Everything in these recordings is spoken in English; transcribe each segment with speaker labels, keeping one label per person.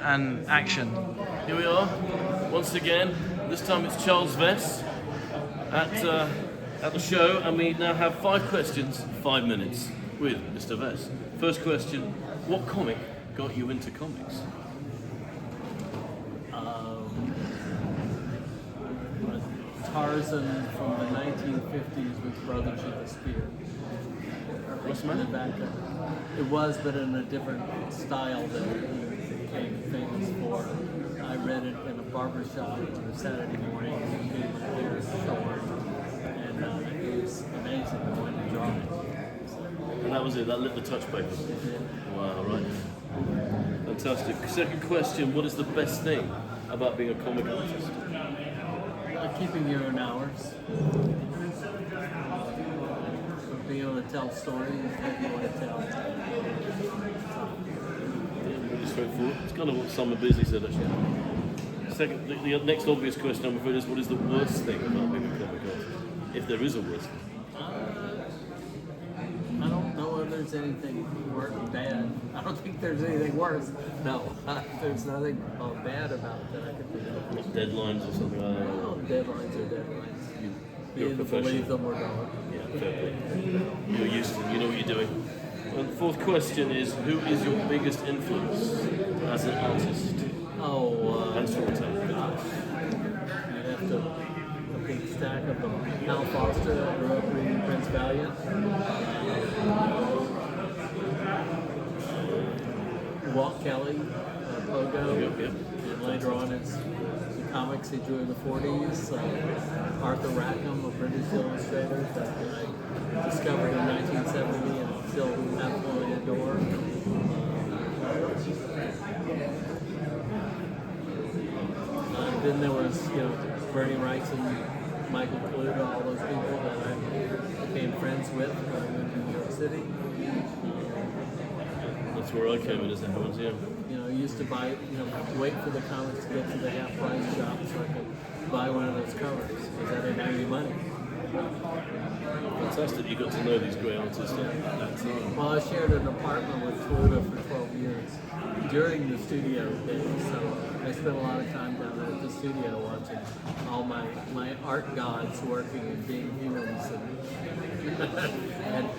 Speaker 1: And action.
Speaker 2: Here we are, once again. This time it's Charles Vess at the show, and we now have 5 questions, 5 minutes with Mr. Vess. First question: what comic got you into comics?
Speaker 3: Tarzan from the 1950s with Brothers of the Spear.
Speaker 2: What's the matter?
Speaker 3: It was, but in a different style that he became famous for. I read it in a barber shop on a Saturday morning and made my hair short, and it was amazing. I wanted to draw it.
Speaker 2: And that was it, that lit the touch paper. Wow, right. Fantastic. Second question: what is the best thing about being a comic artist?
Speaker 3: Keeping your own hours. Being able to tell stories that you want to tell.
Speaker 2: Really straightforward. It's kind of what Summer Busy said, actually. Second, the next obvious question, I'm afraid, is what is the worst thing about being a comic artist? If there is a worst thing.
Speaker 3: I don't know if there's anything bad. I don't think there's anything worse. No, there's nothing bad about that I can think of.
Speaker 2: Like deadlines or something like that?
Speaker 3: Well, deadlines are deadlines.
Speaker 2: You're a
Speaker 3: Either
Speaker 2: professional.
Speaker 3: believe them or not.
Speaker 2: Yeah, fair play. You're used to it, you know what you're doing. And the fourth question is, who is your biggest influence as an artist? And storyteller?
Speaker 3: Gosh. You'd have to a big stack of them. Hal Foster, I grew up reading Prince Valiant. Walt Kelly, Pogo.
Speaker 2: Yep.
Speaker 3: And later on, it's the comics he drew in the 40s. Arthur Rackham, a British illustrator that I discovered in 1970 and still absolutely adore. Then there was, Bernie Wright and Michael Kaluta, all those people that I became friends with when I moved to New York City.
Speaker 2: That's where I came in as a happens, yeah.
Speaker 3: I used to buy, wait for the comics to get to the half price shop so I could buy one of those covers because I didn't have any money.
Speaker 2: Fantastic, you got to know these great artists at that time.
Speaker 3: Well, I shared an apartment with Kaluta for 12 years during the studio days, so I spent a lot of time down there at the studio watching all my art gods working and being humans and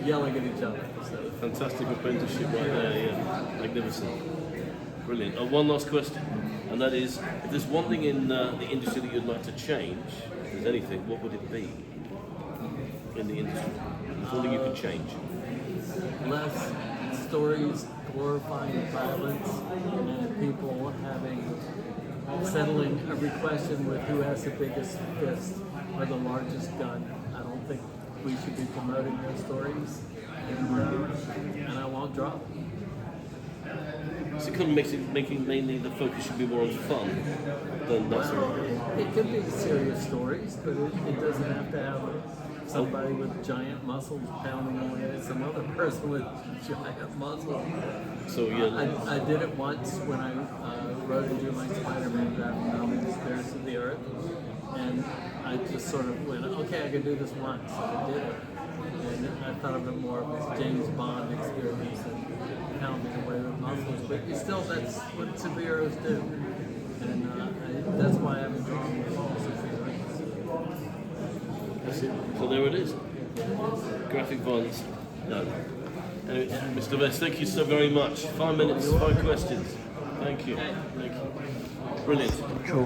Speaker 3: yelling at each other. So.
Speaker 2: Fantastic apprenticeship right there, yeah. Magnificent. Brilliant. One last question, and that is, if there's one thing in the industry that you'd like to change, if there's anything, what would it be in the industry? There's one thing you could change.
Speaker 3: Less stories glorifying violence and people settling every question with who has the biggest fist or the largest gun. I don't think we should be promoting those stories, and I won't drop.
Speaker 2: So it kind of makes it mainly the focus should be more on fun than that sort of thing.
Speaker 3: It could be serious stories, but it doesn't have to have somebody with giant muscles pounding away at some other person with giant muscles.
Speaker 2: So yeah,
Speaker 3: I did it once when I wrote and drew my Spider-Man graphic novel, The Spirits of the Earth, and I just sort of went, okay, I can do this once, and I did it. And I thought of it more of a James Bond experience and pounding away with muscles, but still, that's what superheroes do, and that's why I haven't drawn superheroes.
Speaker 2: that's it. So there it is. Graphic violence. No. Anyway, Mr. Vess, thank you so very much. 5 minutes, 5 questions. Thank you. Brilliant.
Speaker 1: Cool.